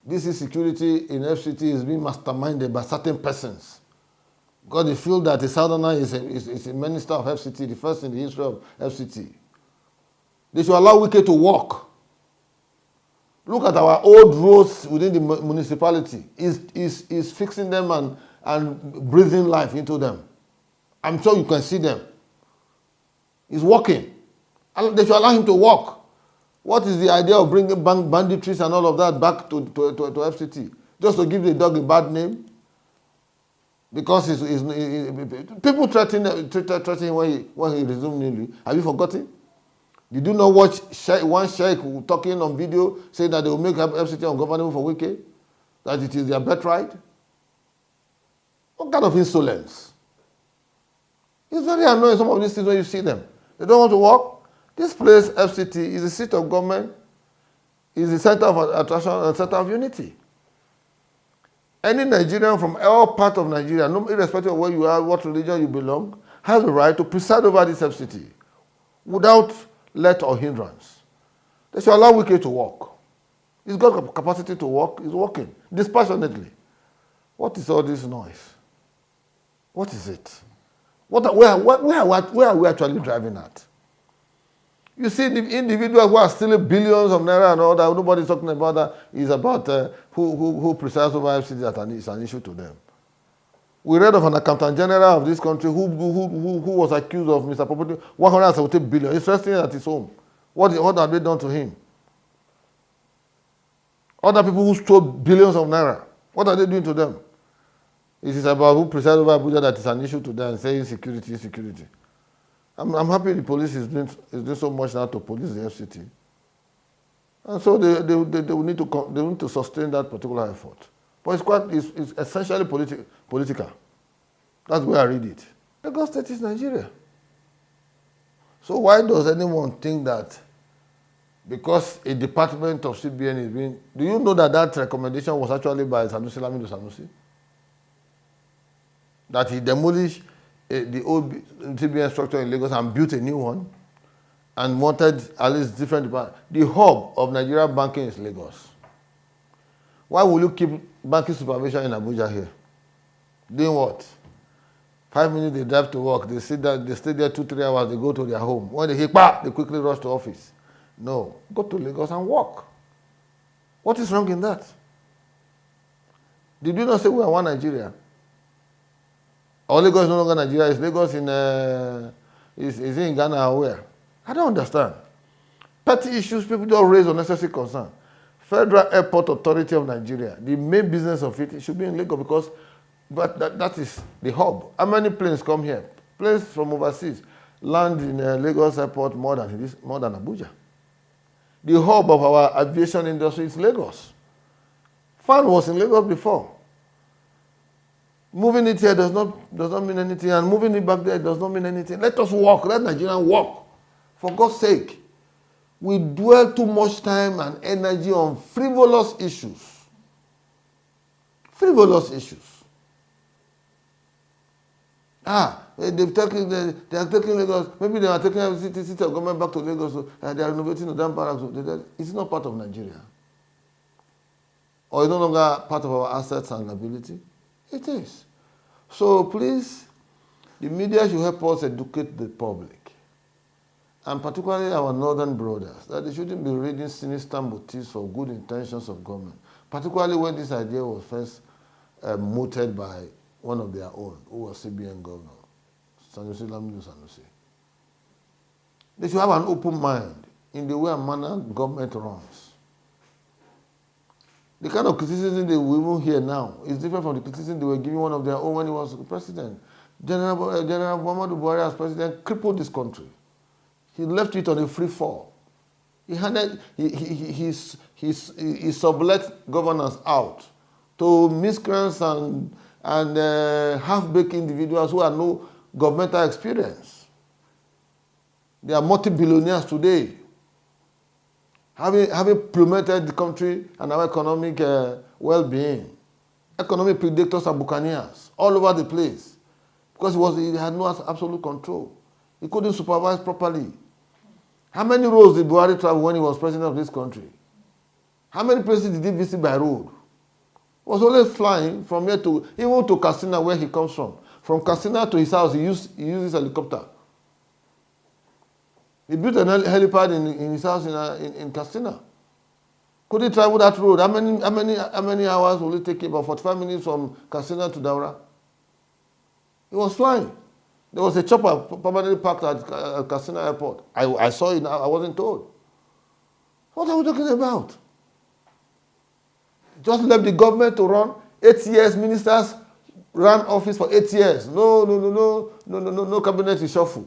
this insecurity in FCT is being masterminded by certain persons. Because they feel that a Southerner is a minister of FCT, the first in the history of FCT. They should allow Wike to walk. Look at our old roads within the municipality. Is fixing them and breathing life into them. I'm sure you can see them. He's walking. They should allow him to walk. What is the idea of bringing banditries and all of that back to FCT? Just to give the dog a bad name? Because people threaten him when he resumed newly. Have you forgotten? Did you not watch one sheikh talking on video saying that they will make FCT ungovernable for Wike? That it is their birthright? What kind of insolence? It's very annoying, some of these things when you see them. They don't want to work. This place, FCT, is the seat of government, is the center of attraction and center of unity. Any Nigerian from all parts of Nigeria, irrespective of where you are, what religion you belong, has the right to preside over this FCT without let or hindrance. They should allow Wike to work. He's got capacity to work. He's working dispassionately. What is all this noise? What is it? Where are we actually driving at? You see, the individuals who are stealing billions of naira and all that, nobody's talking about that, is about who presides over FCT that is an issue to them. We read of an accountant general of this country who was accused of misappropriating 170 billion. He's resting at his home. What have they done to him? Other people who stole billions of naira, what are they doing to them? It is about who presides over Abuja that is an issue to them, saying insecurity. I'm happy the police is doing so much now to police the FCT. And so they will need to sustain that particular effort. But it's essentially political. That's where I read it. Lagos State is Nigeria. So why does anyone think that because a department of CBN is being... Do you know that recommendation was actually by Sanusi Lamido Sanusi? That he demolished the old CBN structure in Lagos and built a new one and wanted at least different departments. The hub of Nigeria banking is Lagos. Why will you keep banking supervision in Abuja here? Doing what? 5 minutes they drive to work, they stay there 2-3 hours, they go to their home. When they hit, they quickly rush to office. No, go to Lagos and work. What is wrong in that? Did you not say we are one Nigeria? Or Lagos is no longer Nigeria, is Lagos is in Ghana or where? I don't understand. Petty issues people don't raise unnecessary concern. Federal Airport Authority of Nigeria, the main business of it should be in Lagos but that is the hub. How many planes come here? Planes from overseas land in Lagos Airport more than Abuja. The hub of our aviation industry is Lagos. FAN was in Lagos before. Moving it here does not mean anything, and moving it back there does not mean anything. Let us walk. Let Nigerians walk. For God's sake. We dwell too much time and energy on frivolous issues. Frivolous issues. They are taking Lagos. Maybe they are taking the city of government back to Lagos. So, they are renovating the damn barracks. It's not part of Nigeria. Or it's no longer part of our assets and ability. It is. So please, the media should help us educate the public, and particularly our northern brothers, that they shouldn't be reading sinister motives for good intentions of government, particularly when this idea was first mooted by one of their own, who was CBN governor, Sanusi Lamido Sanusi. They should have an open mind in the way and manner government runs. The kind of criticism they will even hear now is different from the criticism they were giving one of their own when he was president. General Muhammadu Buhari as president crippled this country. He left it on a free fall. He sublet governance out to miscreants and half-baked individuals who have no governmental experience. They are multi-billionaires today, having plummeted the country and our economic well-being. Economic predictors and buccaneers all over the place because he had no absolute control. He couldn't supervise properly. How many roads did Buhari travel when he was president of this country? How many places did he visit by road? Was always flying from here to, even to Katsina where he comes from. From Katsina to his house, he uses helicopter. He built a helipad in his house in Katsina. Could he travel that road? How many hours will it take him? About 45 minutes from Katsina to Daura. He was flying. There was a chopper permanently parked at Katsina Airport. I saw it. I wasn't told. What are we talking about? Just left the government to run. 8 years, ministers ran office for 8 years. No cabinet reshuffle.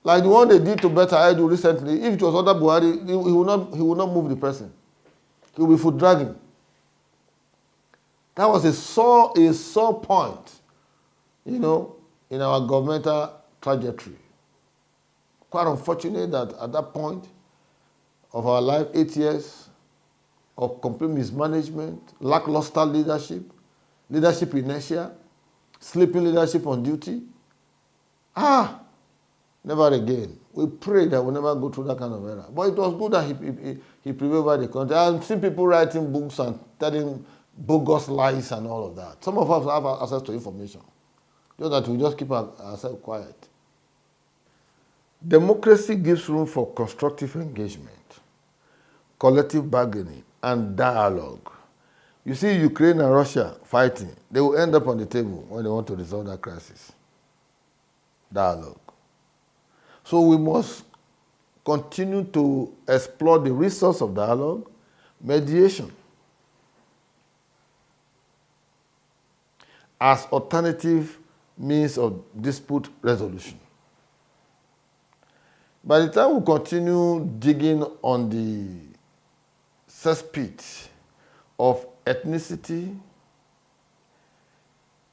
Like the one they did to Betta Edu recently. If it was under Buhari, he will not move the person. He will be foot dragging. That was a sore point, in our governmental trajectory. Quite unfortunate that at that point of our life, 8 years of complete mismanagement, lackluster leadership inertia, sleeping leadership on duty. Never again. We pray that we'll never go through that kind of era. But it was good that he prevailed over the country. I've seen people writing books and telling bogus lies and all of that. Some of us have access to information. Just that we just keep ourselves quiet. Democracy gives room for constructive engagement, collective bargaining, and dialogue. You see Ukraine and Russia fighting. They will end up on the table when they want to resolve that crisis. Dialogue. So we must continue to explore the resource of dialogue, mediation, as alternative means of dispute resolution. By the time we continue digging on the cesspit of ethnicity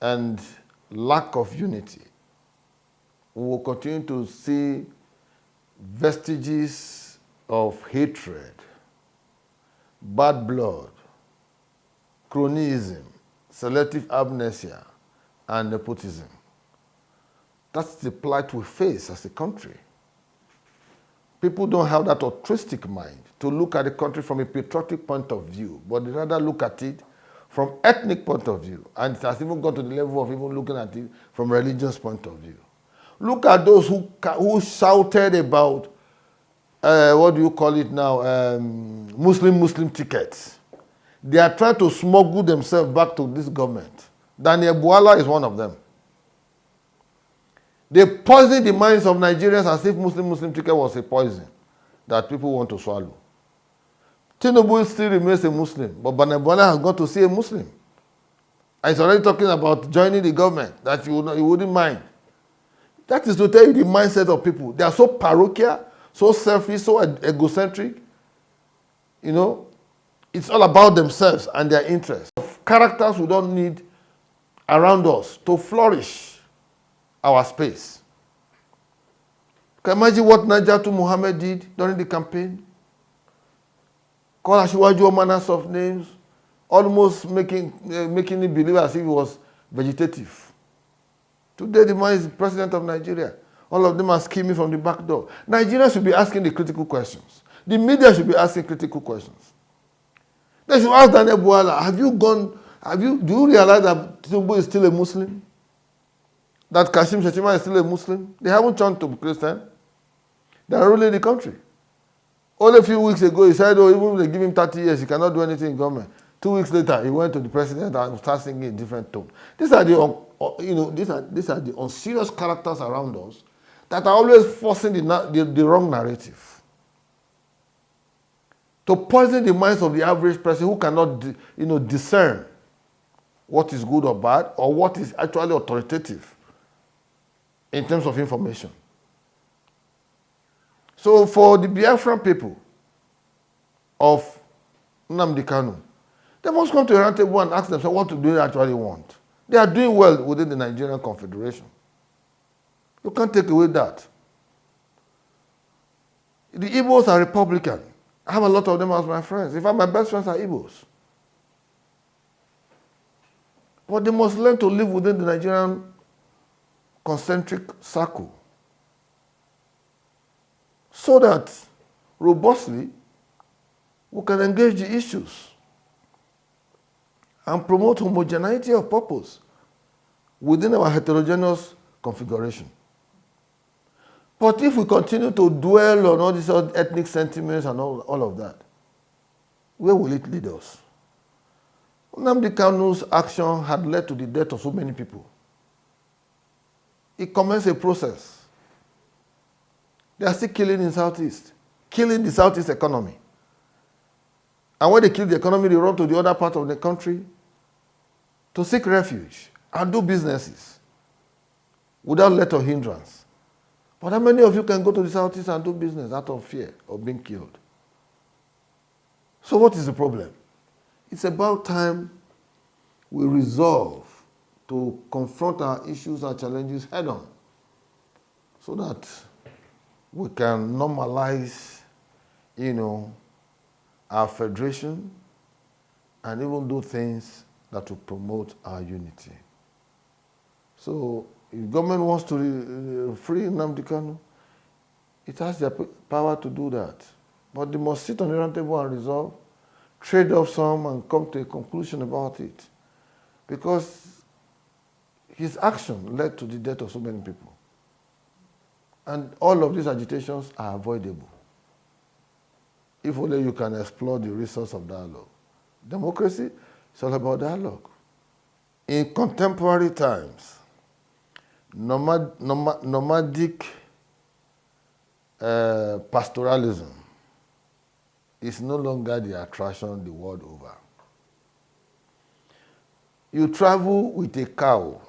and lack of unity, we will continue to see vestiges of hatred, bad blood, cronyism, selective amnesia, and nepotism. That's the plight we face as a country. People don't have that altruistic mind to look at the country from a patriotic point of view, but they rather look at it from ethnic point of view. And it has even got to the level of even looking at it from a religious point of view. Look at those who shouted about, what do you call it now, Muslim tickets. They are trying to smuggle themselves back to this government. Daniel Buala is one of them. They poisoned the minds of Nigerians as if Muslim ticket was a poison that people want to swallow. Tinubu still remains a Muslim, but Daniel Buala has got to see a Muslim. And he's already talking about joining the government, that he wouldn't mind. That is to tell you the mindset of people. They are so parochial, so selfish, so egocentric. It's all about themselves and their interests. Characters we don't need around us to flourish our space. Can you imagine what Najatu Muhammad did during the campaign? Call Asiwaju all manners of names, almost making it believe as if he was vegetative. Today, the man is the president of Nigeria. All of them are scheming from the back door. Nigeria should be asking the critical questions. The media should be asking critical questions. They should ask Daniel Buala, do you realize that Tinubu is still a Muslim? That Kashim Shettima is still a Muslim? They haven't turned to Christian. They are ruling the country. Only a few weeks ago, he said, even if they give him 30 years, he cannot do anything in government. 2 weeks later, he went to the president and started singing in different tone. These are the unserious characters around us that are always forcing the wrong narrative. To poison the minds of the average person who cannot discern what is good or bad or what is actually authoritative in terms of information. So for the Biafran people of Nnamdi Kanu, they must come to a round table and ask themselves what do they actually want. They are doing well within the Nigerian Confederation. You can't take away that. The Igbos are Republican. I have a lot of them as my friends. In fact, my best friends are Igbos. But they must learn to live within the Nigerian concentric circle so that robustly we can engage the issues. and promote homogeneity of purpose within our heterogeneous configuration. But if we continue to dwell on all these ethnic sentiments and all of that, where will it lead us? Nnamdi Kanu's action had led to the death of so many people. It commenced a process. They are still killing in Southeast, killing the Southeast economy. And when they kill the economy, they run to the other part of the country to seek refuge and do businesses without let or hindrance. But how many of you can go to the Southeast and do business out of fear of being killed? So what is the problem? It's about time we resolve to confront our issues, our challenges head on, so that we can normalize, our federation and even do things that will promote our unity. So if government wants to free Nnamdi Kanu, it has the power to do that. But they must sit on the round table and resolve, trade off some and come to a conclusion about it. Because his action led to the death of so many people. And all of these agitations are avoidable if only you can explore the resource of dialogue. Democracy is all about dialogue. In contemporary times, nomadic pastoralism is no longer the attraction the world over. You travel with a cow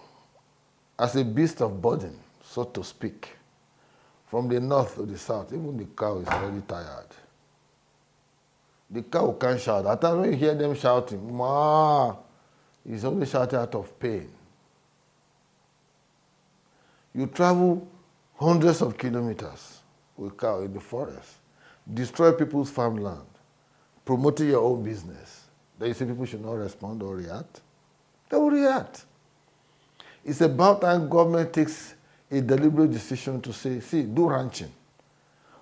as a beast of burden, so to speak, from the north to the south. Even the cow is already tired. The cow can't shout. At times when you hear them shouting, "Ma," he's only shouting out of pain. You travel hundreds of kilometers with cow in the forest, destroy people's farmland, promoting your own business. Then you say people should not respond or react. They will react. It's about time government takes a deliberate decision to say, see, do ranching.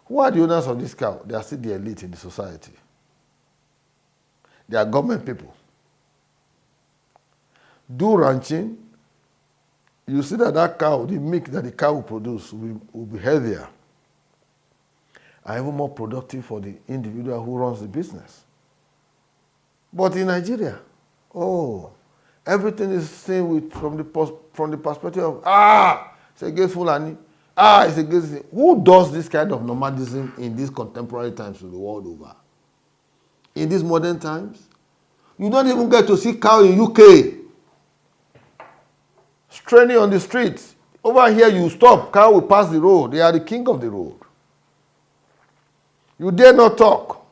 Who are the owners of this cow? They are still the elite in the society. They are government people. Do ranching. You see that cow, the milk that the cow will produce will be healthier and even more productive for the individual who runs the business. But in Nigeria, everything is seen from the perspective of, it's against Fulani, it's against... Who does this kind of nomadism in these contemporary times of the world over? In these modern times? You don't even get to see cow in UK straining on the streets. Over here, you stop, cow will pass the road. They are the king of the road. You dare not talk.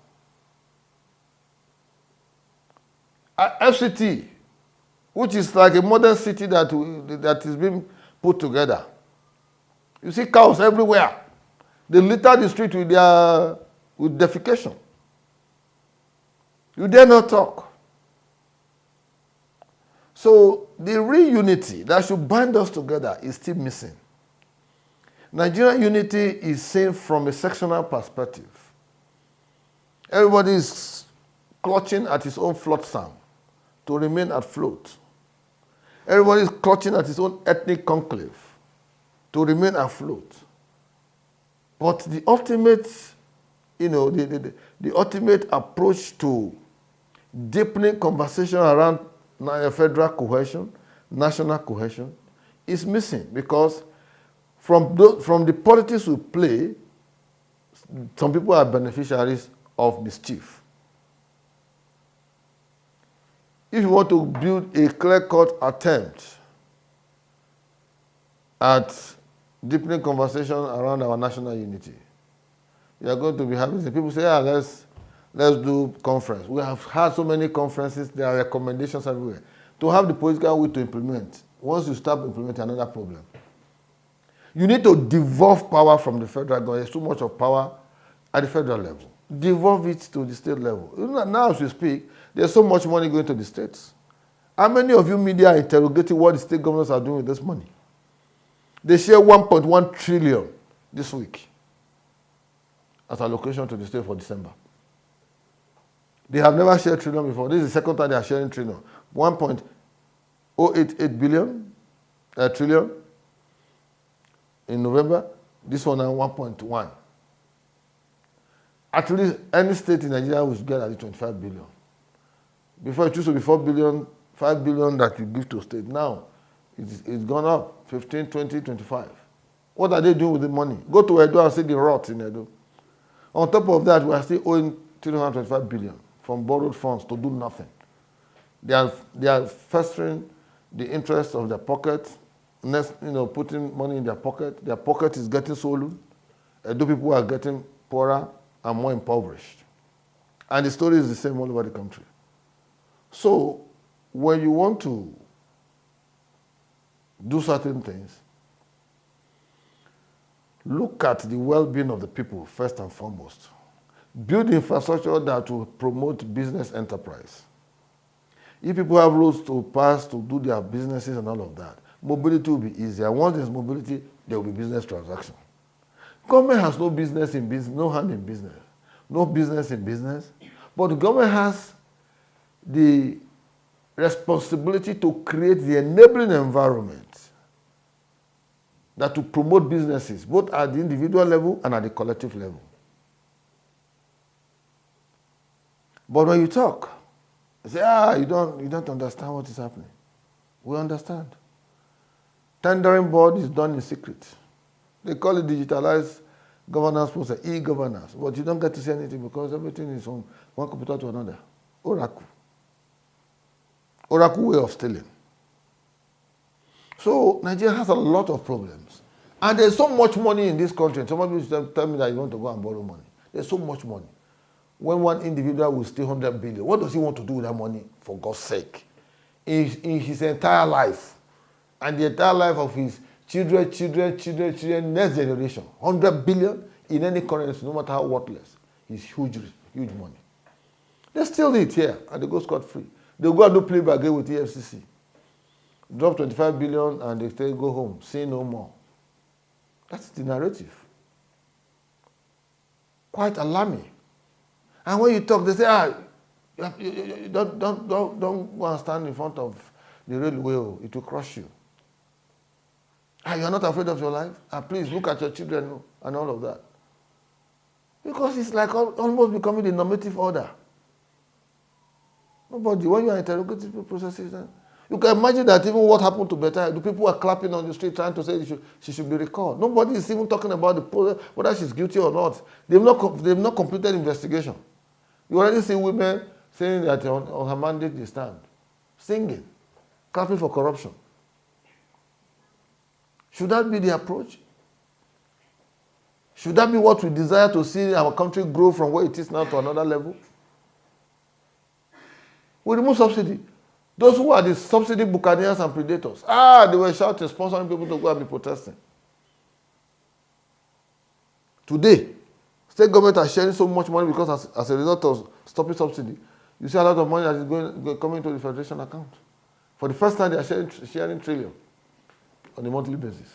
FCT, which is like a modern city that is being put together. You see cows everywhere. They litter the street with defecation. You dare not talk. So the real unity that should bind us together is still missing. Nigerian unity is seen from a sectional perspective. Everybody is clutching at his own flotsam to remain afloat. Everybody is clutching at his own ethnic conclave to remain afloat. But the ultimate, the ultimate approach to deepening conversation around federal cohesion, national cohesion, is missing because from the politics we play, some people are beneficiaries of mischief. If you want to build a clear-cut attempt at deepening conversation around our national unity, you are going to be having people say, let's do conference. We have had so many conferences, there are recommendations everywhere. To have the political will to implement. Once you start implementing, another problem. You need to devolve power from the federal government. There's too much of power at the federal level. Devolve it to the state level. Now as we speak, there's so much money going to the states. How many of you media are interrogating what the state governments are doing with this money? They share 1.1 trillion this week as allocation to the state for December. They have never shared trillion before. This is the second time they are sharing trillion. 1.088 billion, trillion in November. This one now 1.1. Actually, any state in Nigeria will get at least 25 billion. Before it used to be 4 billion, 5 billion that you give to state. Now, it's gone up 15, 20, 25. What are they doing with the money? Go to Edo and see the rot in Edo. On top of that, we are still owing 325 billion from borrowed funds to do nothing. They are festering the interest of their pocket, putting money in their pocket. Their pocket is getting swollen. Edo people are getting poorer and more impoverished. And the story is the same all over the country. So, when you want to do certain things, look at the well-being of the people first and foremost. Build infrastructure that will promote business enterprise. If people have roads to pass to do their businesses and all of that, mobility will be easier. Once there's mobility, there will be business transaction. Government has no business in business, no hand in business, no business in business, but the government has the responsibility to create the enabling environment that will promote businesses, both at the individual level and at the collective level. But when you talk, you say, you don't understand what is happening. We understand. Tendering board is done in secret. They call it digitalized governance process, e-governance. But you don't get to see anything because everything is from one computer to another. Oracle. Oracle way of stealing. So Nigeria has a lot of problems. And there's so much money in this country. Somebody tell me that you want to go and borrow money. There's so much money. When one individual will steal 100 billion, what does he want to do with that money, for God's sake? In his entire life, and the entire life of his children, next generation. 100 billion in any currency, no matter how worthless, is huge money. They steal it here, and they go scot-free. They go and do play bargain with EFCC. Drop 25 billion, and they say, go home, say no more. That's the narrative. Quite alarming. And when you talk, they say, you don't go and stand in front of the railway, it will crush you. You're not afraid of your life? Please look at your children and all of that. Because it's like almost becoming the normative order. Nobody, when you are interrogating processes, you can imagine that even what happened to Beta, the people are clapping on the street trying to say she should be recalled. Nobody is even talking about whether she's guilty or not. They've not completed investigation. You already see women saying that on her mandate they stand, singing, clapping for corruption. Should that be the approach? Should that be what we desire to see our country grow from where it is now to another level? We remove subsidy. Those who are the subsidy buccaneers and predators, they were shouting, sponsoring people to go and be protesting. Today, state government are sharing so much money because as a result of stopping subsidy, you see a lot of money that is coming to the federation account. For the first time, they are sharing trillion on a monthly basis.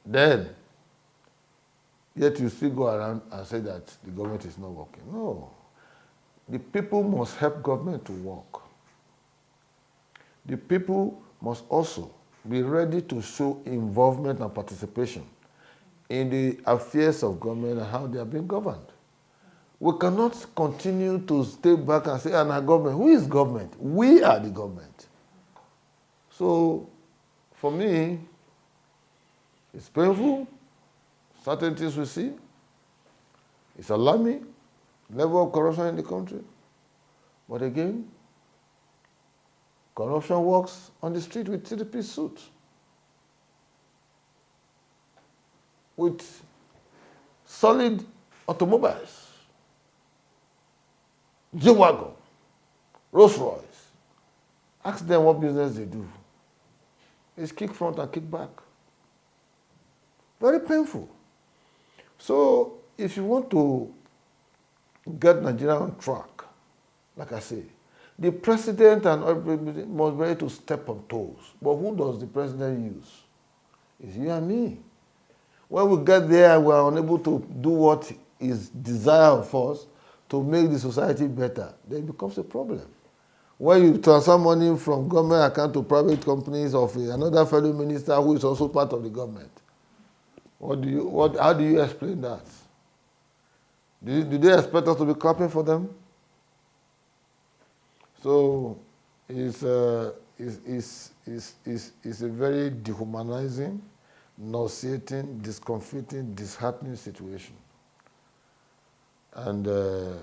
Then, yet you still go around and say that the government is not working. No. The people must help government to work. The people must also be ready to show involvement and participation in the affairs of government and how they are being governed. We cannot continue to stay back and say, our government. Who is government? We are the government. So, for me, it's painful. Certain things we see. It's alarming. Level of corruption in the country. But again, corruption works on the street with 3-piece suits. With solid automobiles. G-Wagon. Rolls Royce. Ask them what business they do. It's kick front and kick back. Very painful. So, if you want to get Nigeria on track, like I say, the president and everybody must be ready to step on toes. But who does the president use? It's you and me. When we get there, we are unable to do what is desired of us to make the society better, then it becomes a problem. When you transfer money from government account to private companies of another fellow minister who is also part of the government, how do you explain that? Do they expect us to be clapping for them? So it's a very dehumanizing, nauseating, discomforting, disheartening situation. And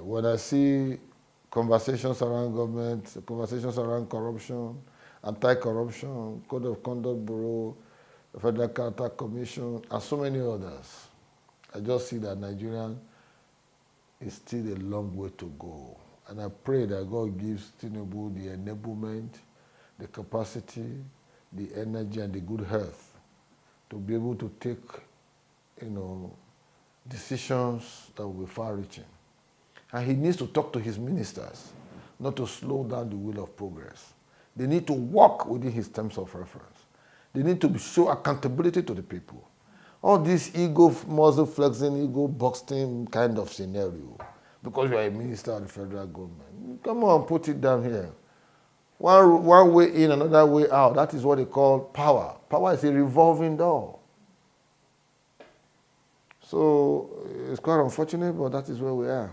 when I see conversations around government, conversations around corruption, anti-corruption, Code of Conduct Bureau, Federal Character Commission, and so many others, I just see that Nigeria is still a long way to go. And I pray that God gives Tinubu the enablement, the capacity, the energy, and the good health to be able to take, decisions that will be far-reaching. And he needs to talk to his ministers, not to slow down the wheel of progress. They need to walk within his terms of reference. They need to show accountability to the people. All this ego, muscle flexing, ego boxing kind of scenario, because you are a minister of the federal government. Come on, put it down here. One way in, another way out. That is what they call power. Power is a revolving door. So it's quite unfortunate, but that is where we are.